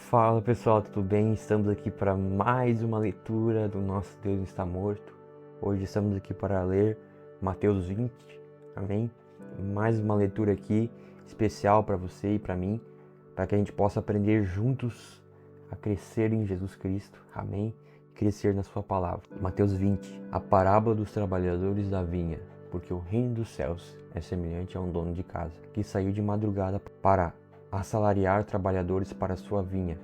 Fala pessoal, tudo bem? Estamos aqui para mais uma leitura do Nosso Deus Está Morto. Hoje estamos aqui para ler Mateus 20, amém? Mais uma leitura aqui especial para você e para mim, para que a gente possa aprender juntos a crescer em Jesus Cristo, amém? Crescer na sua palavra. Mateus 20, a parábola dos trabalhadores da vinha, porque o reino dos céus é semelhante a um dono de casa, que saiu de madrugada para assalariar trabalhadores para sua vinha,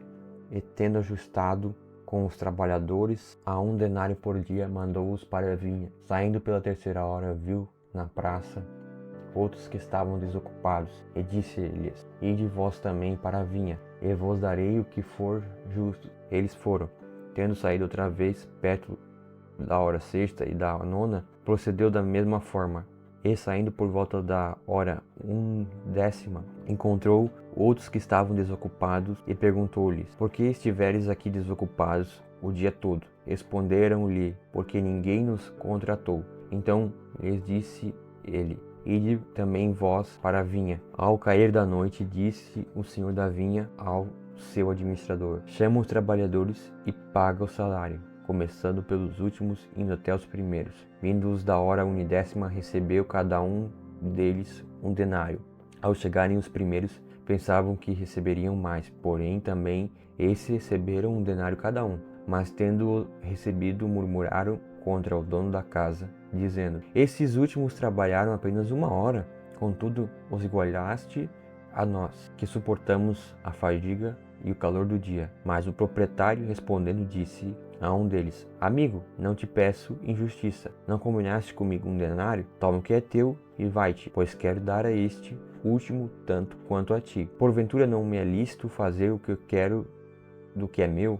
e tendo ajustado com os trabalhadores a 1 denário por dia, mandou-os para a vinha. Saindo pela terceira hora, viu na praça outros que estavam desocupados, e disse-lhes: Ide vós também para a vinha, e vos darei o que for justo. Eles foram. Tendo saído outra vez, perto da hora sexta e da nona, procedeu da mesma forma. E saindo por volta da hora 1ª, encontrou outros que estavam desocupados e perguntou-lhes: Por que estiveres aqui desocupados o dia todo? Responderam-lhe: Porque ninguém nos contratou. Então lhes disse ele: Ide também vós para a vinha. Ao cair da noite, disse o senhor da vinha ao seu administrador: Chama os trabalhadores e paga o salário, começando pelos últimos, indo até os primeiros. Vindos da hora 1ª, recebeu cada um deles 1 denário. Ao chegarem os primeiros, pensavam que receberiam mais, porém também esses receberam 1 denário cada um. Mas tendo recebido, murmuraram contra o dono da casa, dizendo: Esses últimos trabalharam apenas 1 hora, contudo os igualaste a nós, que suportamos a fadiga e o calor do dia. Mas o proprietário, respondendo, disse a um deles: Amigo, não te peço injustiça. Não combinaste comigo 1 denário? Toma o que é teu e vai-te, pois quero dar a este último tanto quanto a ti. Porventura não me é lícito fazer o que eu quero do que é meu?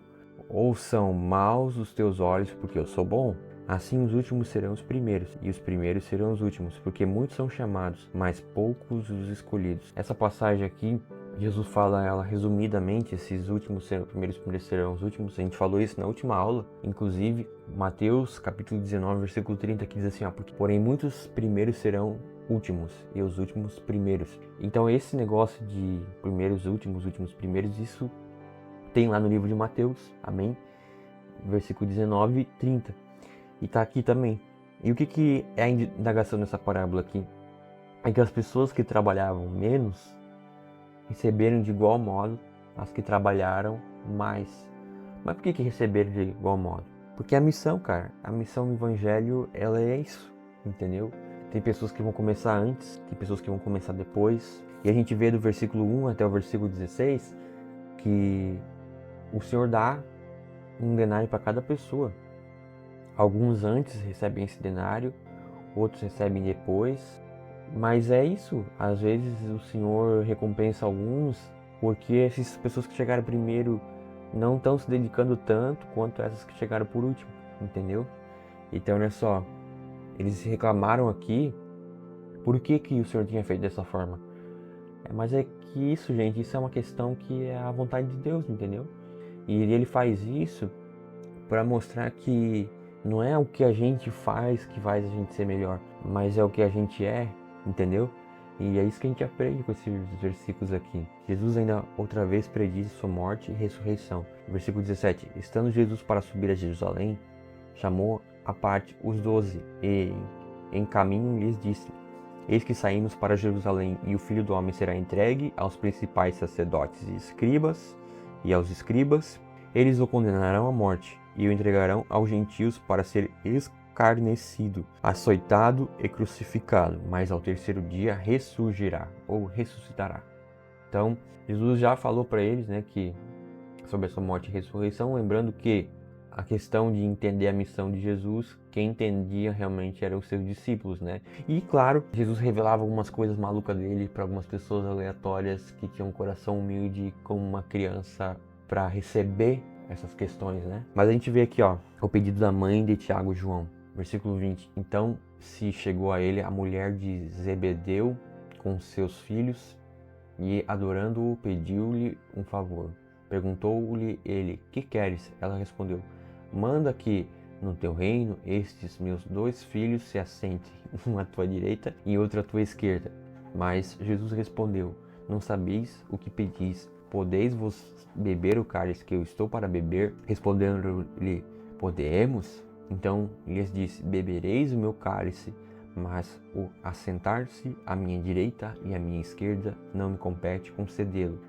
Ou são maus os teus olhos porque eu sou bom? Assim os últimos serão os primeiros, e os primeiros serão os últimos, porque muitos são chamados, mas poucos os escolhidos. Essa passagem aqui, Jesus fala ela resumidamente: esses últimos serão os primeiros serão os últimos. A gente falou isso na última aula, inclusive, Mateus capítulo 19, versículo 30, que diz assim: porém muitos primeiros serão últimos, e os últimos primeiros. Então esse negócio de primeiros, últimos, primeiros, isso tem lá no livro de Mateus, amém? Versículo 19 e 30. E tá aqui também. E o que é a indagação dessa parábola aqui? É que as pessoas que trabalhavam menos receberam de igual modo as que trabalharam mais. Mas por que receberam de igual modo? Porque a missão, cara, a missão do evangelho, ela é isso, entendeu? Tem pessoas que vão começar antes, tem pessoas que vão começar depois. E a gente vê do versículo 1 até o versículo 16 que o Senhor dá 1 denário para cada pessoa. Alguns antes recebem esse denário, outros recebem depois. Mas é isso, às vezes o Senhor recompensa alguns porque essas pessoas que chegaram primeiro não estão se dedicando tanto quanto essas que chegaram por último, entendeu? Então olha só, eles reclamaram aqui por que o Senhor tinha feito dessa forma. Mas é que isso, gente, isso é uma questão que é a vontade de Deus, entendeu? E ele faz isso para mostrar que não é o que a gente faz que faz a gente ser melhor, mas é o que a gente é, entendeu? E é isso que a gente aprende com esses versículos aqui. Jesus ainda outra vez prediz sua morte e ressurreição. Versículo 17. Estando Jesus para subir a Jerusalém, chamou à parte os 12 e em caminho lhes disse: Eis que saímos para Jerusalém, e o Filho do Homem será entregue aos principais sacerdotes e escribas, e aos escribas. Eles o condenarão à morte e o entregarão aos gentios para ser escarnecido, açoitado e crucificado, mas ao terceiro dia ressurgirá ou ressuscitará. Então, Jesus já falou para eles, que sobre essa morte e ressurreição, lembrando que a questão de entender a missão de Jesus, quem entendia realmente eram os seus discípulos, E claro, Jesus revelava algumas coisas malucas dele para algumas pessoas aleatórias que tinham um coração humilde como uma criança para receber essas questões, Mas a gente vê aqui, o pedido da mãe de Tiago e João, versículo 20. Então se chegou a ele a mulher de Zebedeu com seus filhos e, adorando-o, pediu-lhe um favor. Perguntou-lhe ele: Que queres? Ela respondeu: Manda que no teu reino estes meus 2 filhos se assentem, um à tua direita e outro à tua esquerda. Mas Jesus respondeu: Não sabeis o que pedis. podeis vos beber o cálice que eu estou para beber? Respondendo-lhe, podemos. Então lhes disse, bebereis o meu cálice, mas o assentar-se à minha direita e à minha esquerda não me compete concedê-lo.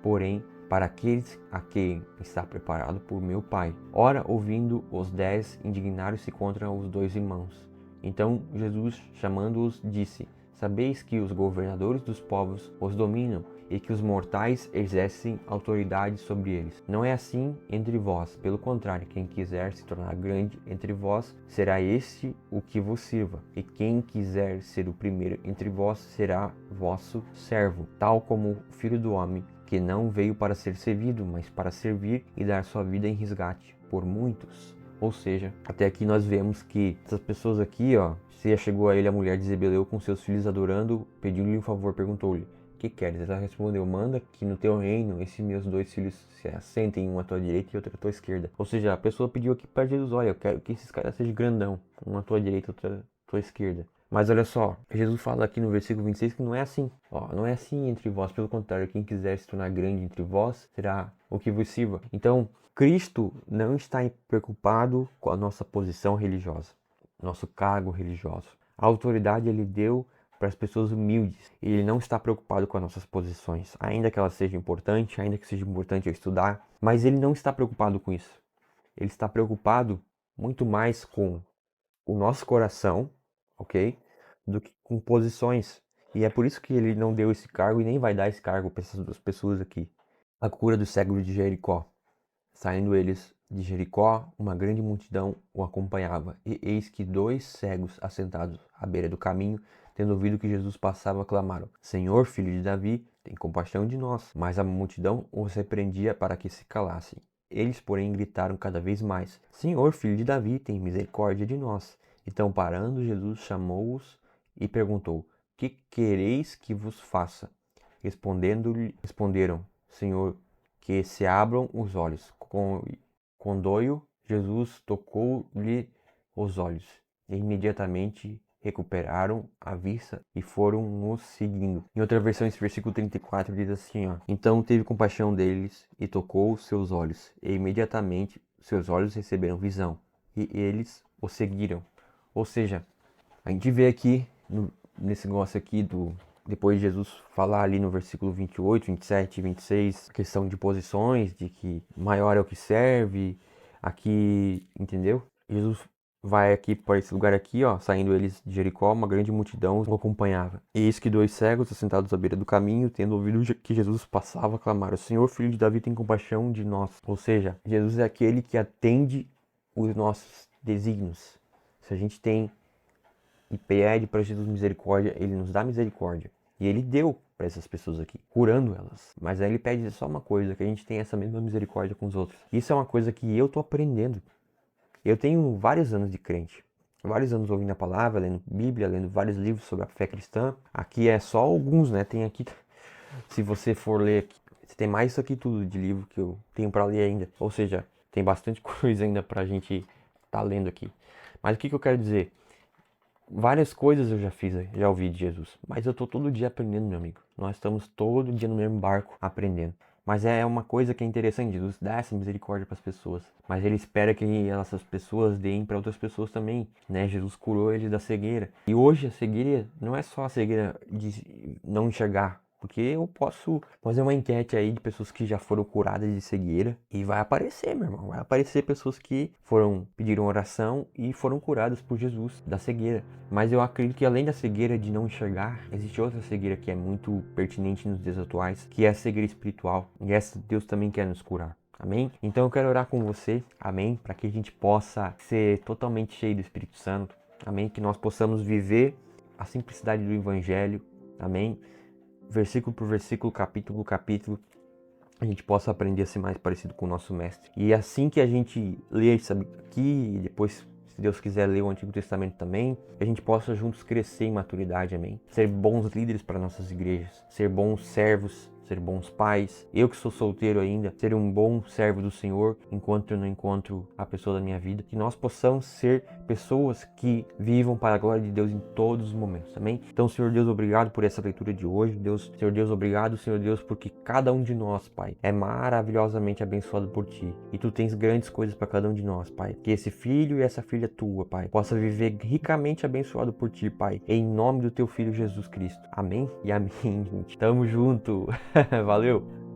Porém, para aqueles a quem está preparado por meu Pai. Ora, ouvindo os 10, indignaram-se contra os 2 irmãos. Então Jesus, chamando-os, disse, sabeis que os governadores dos povos os dominam e que os mortais exercem autoridade sobre eles. Não é assim entre vós, pelo contrário, quem quiser se tornar grande entre vós, será este o que vos sirva, e quem quiser ser o primeiro entre vós, será vosso servo, tal como o Filho do Homem, que não veio para ser servido, mas para servir e dar sua vida em resgate por muitos. Ou seja, até aqui nós vemos que essas pessoas aqui, se chegou a ele a mulher de Zebedeu com seus filhos adorando, pediu-lhe um favor, perguntou-lhe, que queres? Ela respondeu, manda que no teu reino esses meus 2 filhos se assentem, um à tua direita e outro à tua esquerda. Ou seja, a pessoa pediu aqui para Jesus, olha, eu quero que esses caras sejam grandão, um à tua direita e outro à tua esquerda. Mas olha só, Jesus fala aqui no versículo 26 que não é assim. Não é assim entre vós, pelo contrário, quem quiser se tornar grande entre vós, será o que vos sirva. Então, Cristo não está preocupado com a nossa posição religiosa, nosso cargo religioso. A autoridade ele deu para as pessoas humildes. Ele não está preocupado com as nossas posições, ainda que ela seja importante, ainda que seja importante eu estudar, mas ele não está preocupado com isso. Ele está preocupado muito mais com o nosso coração, ok? Do que com posições. E é por isso que ele não deu esse cargo e nem vai dar esse cargo para essas 2 pessoas aqui. A cura do cego de Jericó. Saindo eles de Jericó, uma grande multidão o acompanhava, e eis que 2 cegos assentados à beira do caminho, tendo ouvido que Jesus passava, clamaram, Senhor, filho de Davi, tem compaixão de nós. Mas a multidão os repreendia para que se calassem. Eles, porém, gritaram cada vez mais, Senhor, filho de Davi, tem misericórdia de nós. Então, parando, Jesus chamou-os e perguntou, que quereis que vos faça? Responderam, Senhor, que se abram os olhos. Com doio, Jesus tocou-lhe os olhos, e imediatamente recuperaram a vista e foram nos seguindo. Em outra versão, esse versículo 34 diz assim, Então teve compaixão deles e tocou os seus olhos, e imediatamente seus olhos receberam visão, e eles o seguiram. Ou seja, a gente vê aqui, nesse negócio aqui depois de Jesus falar ali no versículo 28, 27 e 26, a questão de posições, de que maior é o que serve, aqui, entendeu? Jesus vai aqui para esse lugar aqui, saindo eles de Jericó, uma grande multidão o acompanhava. E eis que 2 cegos, assentados à beira do caminho, tendo ouvido que Jesus passava, clamaram, Senhor, filho de Davi, tem compaixão de nós. Ou seja, Jesus é aquele que atende os nossos desígnios. Se a gente tem e pede para Jesus misericórdia, ele nos dá misericórdia. E ele deu para essas pessoas aqui, curando elas. Mas aí ele pede só uma coisa, que a gente tenha essa mesma misericórdia com os outros. Isso é uma coisa que eu tô aprendendo. Eu tenho vários anos de crente. Vários anos ouvindo a palavra, lendo Bíblia, lendo vários livros sobre a fé cristã. Aqui é só alguns, né? Tem aqui, se você for ler aqui, você tem mais isso aqui tudo de livro que eu tenho para ler ainda. Ou seja, tem bastante coisa ainda pra gente tá lendo aqui. Mas o que eu quero dizer? Várias coisas eu já fiz, já ouvi de Jesus, mas eu tô todo dia aprendendo, meu amigo. Nós estamos todo dia no mesmo barco aprendendo. Mas é uma coisa que é interessante, Jesus dá essa misericórdia para as pessoas, mas ele espera que essas pessoas deem para outras pessoas também, né? Jesus curou ele da cegueira. E hoje a cegueira não é só a cegueira de não enxergar, porque eu posso fazer uma enquete aí de pessoas que já foram curadas de cegueira e vai aparecer, meu irmão. Vai aparecer pessoas que pediram oração e foram curadas por Jesus da cegueira. Mas eu acredito que além da cegueira de não enxergar, existe outra cegueira que é muito pertinente nos dias atuais, que é a cegueira espiritual. E essa Deus também quer nos curar. Amém? Então eu quero orar com você, amém? Para que a gente possa ser totalmente cheio do Espírito Santo. Amém? Que nós possamos viver a simplicidade do Evangelho. Amém? Versículo por versículo, capítulo por capítulo, a gente possa aprender a ser mais parecido com o nosso mestre. E assim que a gente lê isso aqui, e depois, se Deus quiser, ler o Antigo Testamento também, a gente possa juntos crescer em maturidade, amém? Ser bons líderes para nossas igrejas, ser bons servos, ser bons pais. Eu que sou solteiro ainda, ser um bom servo do Senhor enquanto eu não encontro a pessoa da minha vida. Que nós possamos ser pessoas que vivam para a glória de Deus em todos os momentos, amém? Então, Senhor Deus, obrigado por essa leitura de hoje. Senhor Deus, obrigado, Senhor Deus, porque cada um de nós, Pai, é maravilhosamente abençoado por Ti. E Tu tens grandes coisas para cada um de nós, Pai. Que esse filho e essa filha Tua, Pai, possa viver ricamente abençoado por Ti, Pai. Em nome do Teu Filho Jesus Cristo. Amém e amém, gente. Tamo junto. Valeu!